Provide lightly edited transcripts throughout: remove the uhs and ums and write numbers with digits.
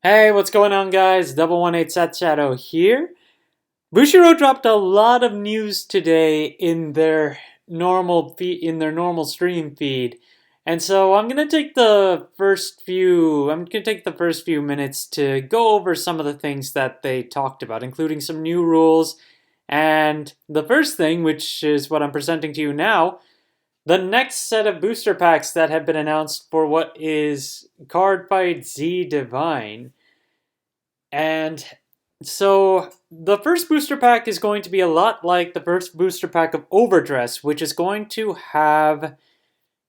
Hey, what's going on, guys? Double 18 Sat Shadow here. Bushiroad dropped a lot of news today in their normal stream feed, and so I'm gonna take the first few minutes to go over some of the things that they talked about, including some new rules. And the first thing, which is what I'm presenting to you now, the next set of booster packs that have been announced for what is Cardfight Z Divine. And so the first booster pack is going to be a lot like the first booster pack of Overdress, which is going to have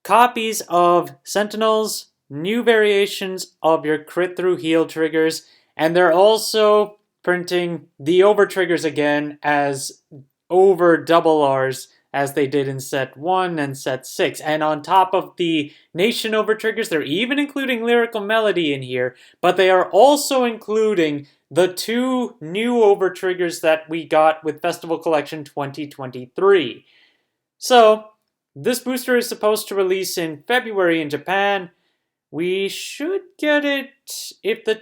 copies of Sentinels, new variations of your crit through heal triggers, and they're also printing the over triggers again as over double R's as they did in set 1 and set 6. And on top of the nation over triggers, they're even including lyrical melody in here, but they are also including the two new over triggers that we got with Festival Collection 2023. So, this booster is supposed to release in February in Japan. We should get it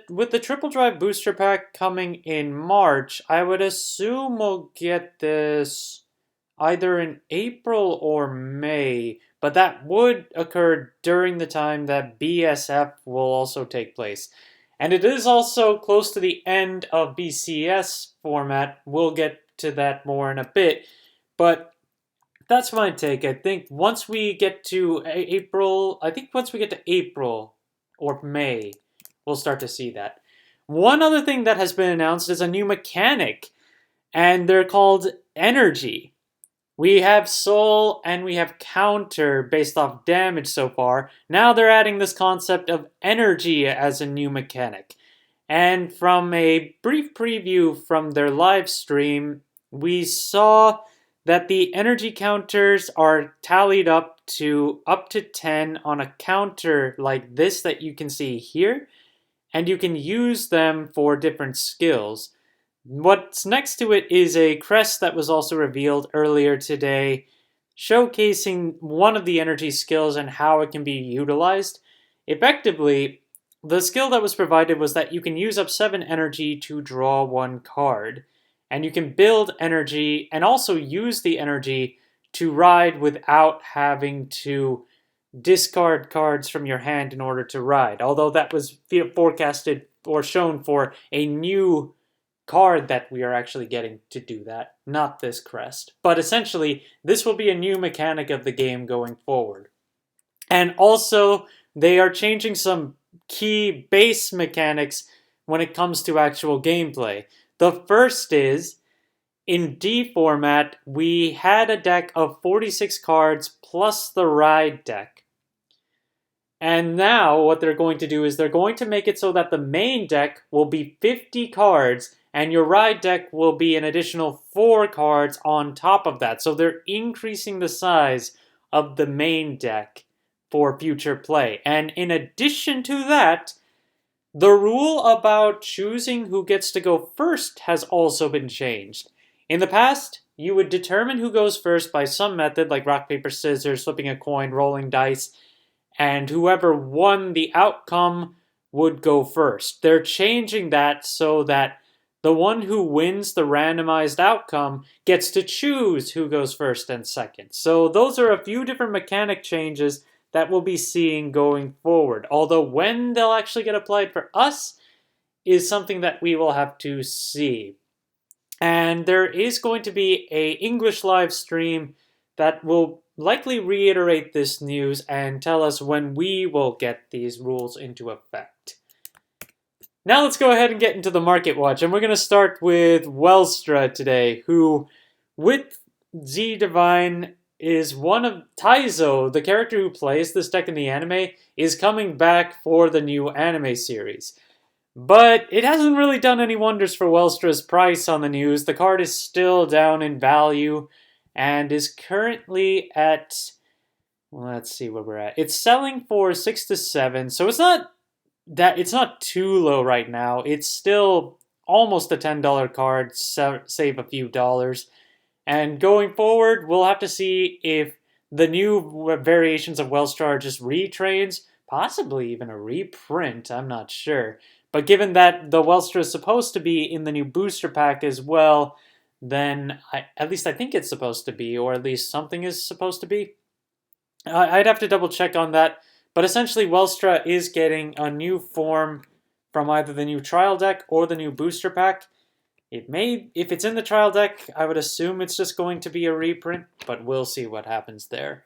with the Triple Drive booster pack coming in March. I would assume we'll get this either in April or May, but that would occur during the time that BSF will also take place. And it is also close to the end of BCS format. We'll get to that more in a bit, but that's my take. I think once we get to April or May, we'll start to see that. One other thing that has been announced is a new mechanic, and they're called Energy. We have Soul and we have Counter based off damage so far. Now they're adding this concept of Energy as a new mechanic. And from a brief preview from their live stream, we saw that the energy counters are tallied up to 10 on a counter like this that you can see here, and you can use them for different skills. What's next to it is a crest that was also revealed earlier today, showcasing one of the energy skills and how it can be utilized. Effectively, the skill that was provided was that you can use up 7 energy to draw 1 card. And you can build energy and also use the energy to ride without having to discard cards from your hand in order to ride. Although that was forecasted or shown for a new card that we are actually getting to do that, not this crest. But essentially, this will be a new mechanic of the game going forward. And also, they are changing some key base mechanics when it comes to actual gameplay. The first is, in D format, we had a deck of 46 cards plus the ride deck. And now what they're going to do is they're going to make it so that the main deck will be 50 cards and your ride deck will be an additional 4 cards on top of that. So they're increasing the size of the main deck for future play. And in addition to that, the rule about choosing who gets to go first has also been changed. In the past, you would determine who goes first by some method like rock, paper, scissors, flipping a coin, rolling dice, and whoever won the outcome would go first. They're changing that so that the one who wins the randomized outcome gets to choose who goes first and second. So those are a few different mechanic changes that we'll be seeing going forward. Although when they'll actually get applied for us is something that we will have to see. And there is going to be a English live stream that will likely reiterate this news and tell us when we will get these rules into effect. Now let's go ahead and get into the market watch, and we're going to start with Welstra today, who, with Z Divine, is one of Taizo, the character who plays this deck in the anime, is coming back for the new anime series. But it hasn't really done any wonders for Welstra's price on the news. The card is still down in value and is currently at, let's see where we're at. It's selling for 6 to 7, so it's not too low right now. It's still almost a $10 card, save a few dollars. And going forward, we'll have to see if the new variations of Welstra are just retrades, possibly even a reprint, I'm not sure. But given that the Welstra is supposed to be in the new booster pack as well, then at least I think it's supposed to be, or at least something is supposed to be. I'd have to double check on that. But essentially, Welstra is getting a new form from either the new trial deck or the new booster pack. It may, if it's in the trial deck, I would assume it's just going to be a reprint, but we'll see what happens there.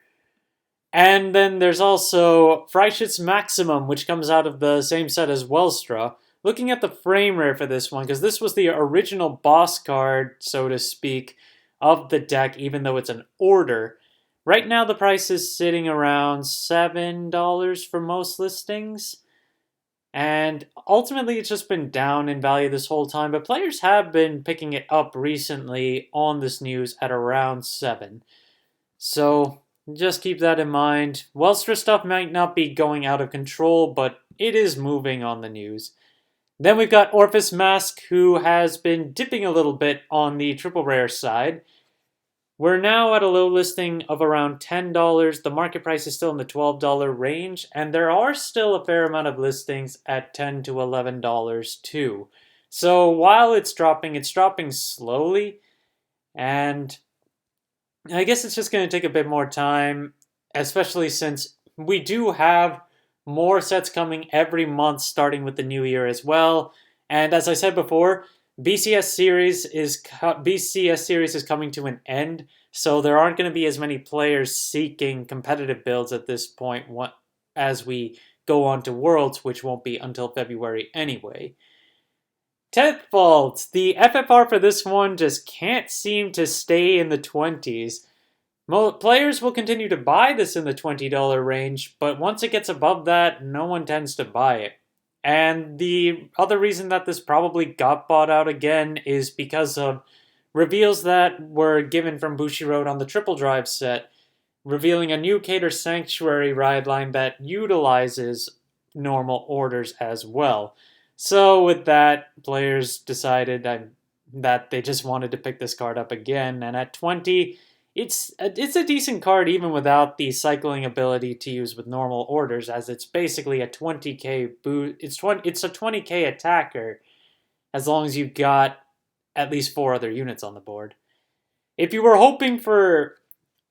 And then there's also Freischütz Maximum, which comes out of the same set as Welstra. Looking at the frame rare for this one, because this was the original boss card, so to speak, of the deck, even though it's an order. Right now the price is sitting around $7 for most listings. And ultimately it's just been down in value this whole time, but players have been picking it up recently on this news at around 7. So just keep that in mind. Welstra stuff might not be going out of control, but it is moving on the news. Then we've got Orphis Mask, who has been dipping a little bit on the triple rare side. We're now at a low listing of around $10. The market price is still in the $12 range, and there are still a fair amount of listings at $10 to $11 too. So while it's dropping slowly, and I guess it's just going to take a bit more time, especially since we do have more sets coming every month starting with the new year as well. And as I said before, BCS series is coming to an end, so there aren't going to be as many players seeking competitive builds at this point as we go on to Worlds, which won't be until February anyway. 10th Vault, the FFR for this one just can't seem to stay in the 20s. Players will continue to buy this in the $20 range, but once it gets above that, no one tends to buy it. And the other reason that this probably got bought out again is because of reveals that were given from Bushiroad on the Triple Drive set, revealing a new Cater Sanctuary ride line that utilizes normal orders as well. So with that, players decided that they just wanted to pick this card up again, and at 20, it's a decent card even without the cycling ability to use with normal orders, as it's basically a 20k boost. It's a 20k attacker, as long as you've got at least 4 other units on the board. If you were hoping for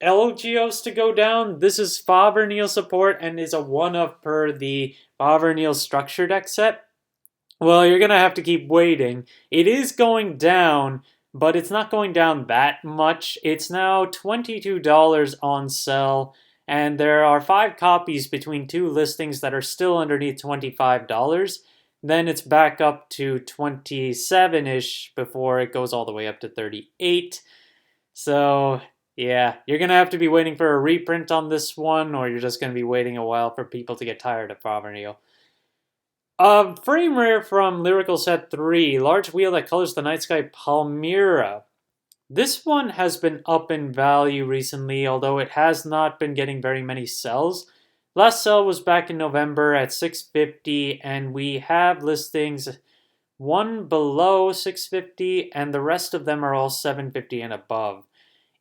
Elgios to go down, this is Faverneal support and is a 1-of per the Faverneal structure deck set. Well, you're going to have to keep waiting. It is going down, but it's not going down that much. It's now $22 on sale, and there are 5 copies between 2 listings that are still underneath $25. Then it's back up to 27-ish before it goes all the way up to 38. So, yeah, you're going to have to be waiting for a reprint on this one, or you're just going to be waiting a while for people to get tired of Faverneal. Frame rare from Lyrical Set 3, large wheel that colors the night sky Palmyra. This one has been up in value recently, although it has not been getting very many sells. Last sell was back in November at $650, and we have listings one below $650, and the rest of them are all $750 and above.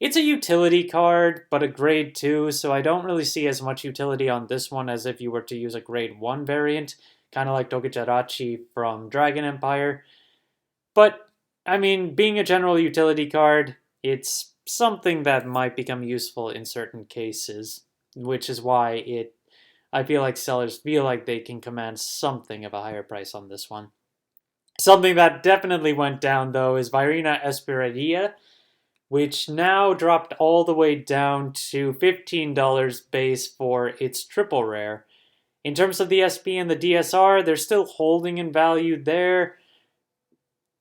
It's a utility card, but a grade 2, so I don't really see as much utility on this one as if you were to use a grade 1 variant, kind of like Togejirachi from Dragon Empire. But, I mean, being a general utility card, it's something that might become useful in certain cases, which is why I feel like sellers feel like they can command something of a higher price on this one. Something that definitely went down, though, is Virina Esperadia, which now dropped all the way down to $15 base for its triple rare. In terms of the SP and the DSR, they're still holding in value there.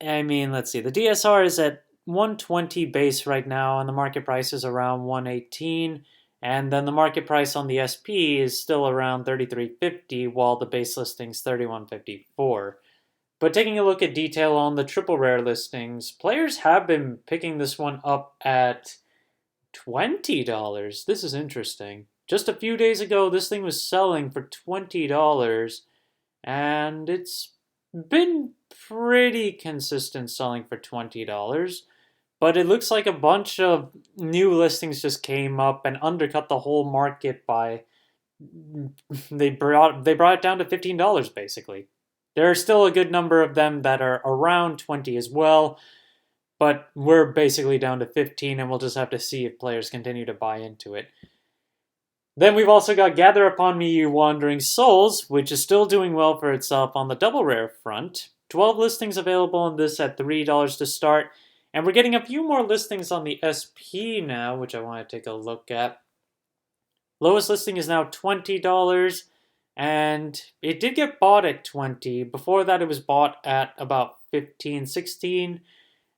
I mean, let's see. The DSR is at 120 base right now, and the market price is around 118. And then the market price on the SP is still around 33.50, while the base listing's 31.54. But taking a look at detail on the triple rare listings, players have been picking this one up at $20. This is interesting. Just a few days ago, this thing was selling for $20, and it's been pretty consistent selling for $20. But it looks like a bunch of new listings just came up and undercut the whole market by they brought it down to $15 basically. There are still a good number of them that are around 20 as well, but we're basically down to 15, and we'll just have to see if players continue to buy into it. Then we've also got Gather Upon Me, You Wandering Souls, which is still doing well for itself on the double rare front. 12 listings available on this at $3 to start, and we're getting a few more listings on the SP now, which I want to take a look at. Lowest listing is now $20, and it did get bought at 20. Before that, it was bought at about 15, 16.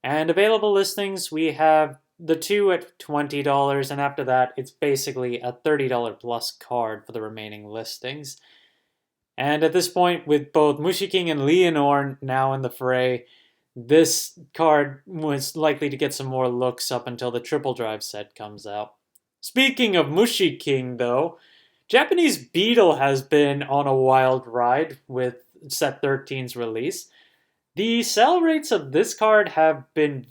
And available listings, we have the two at $20, and after that, it's basically a $30 plus card for the remaining listings. And at this point, with both Mushi King and Leonore now in the fray, this card was likely to get some more looks up until the Triple Drive set comes out. Speaking of Mushi King, though, Japanese Beetle has been on a wild ride with Set 13's release. The sell rates of this card have been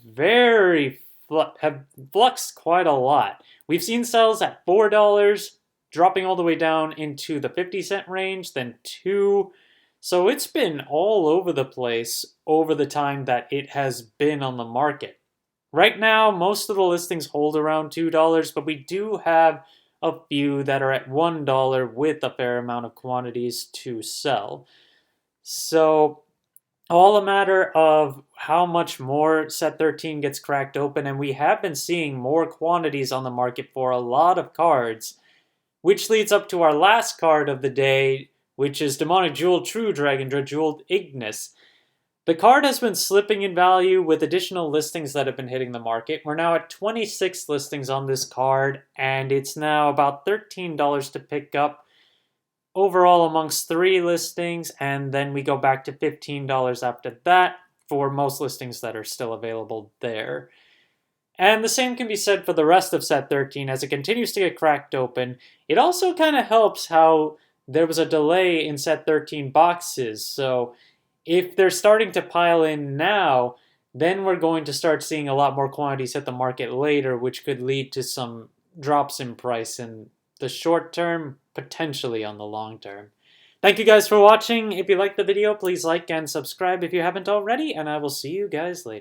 have fluxed quite a lot. We've seen sales at $4, dropping all the way down into the 50-cent range, then 2. So it's been all over the place over the time that it has been on the market. Right now, most of the listings hold around $2, but we do have a few that are at $1 with a fair amount of quantities to sell. So all a matter of how much more Set 13 gets cracked open, and we have been seeing more quantities on the market for a lot of cards, which leads up to our last card of the day, which is Demonic Jewel True Dragon Jeweled Ignis. The card has been slipping in value with additional listings that have been hitting the market. We're now at 26 listings on this card, and it's now about $13 to pick up overall amongst 3 listings, and then we go back to $15 after that for most listings that are still available there. And the same can be said for the rest of Set 13 as it continues to get cracked open. It also kind of helps how there was a delay in Set 13 boxes, so if they're starting to pile in now, then we're going to start seeing a lot more quantities hit the market later, which could lead to some drops in price in the short term, potentially on the long term. Thank you guys for watching. If you liked the video, please like and subscribe if you haven't already, and I will see you guys later.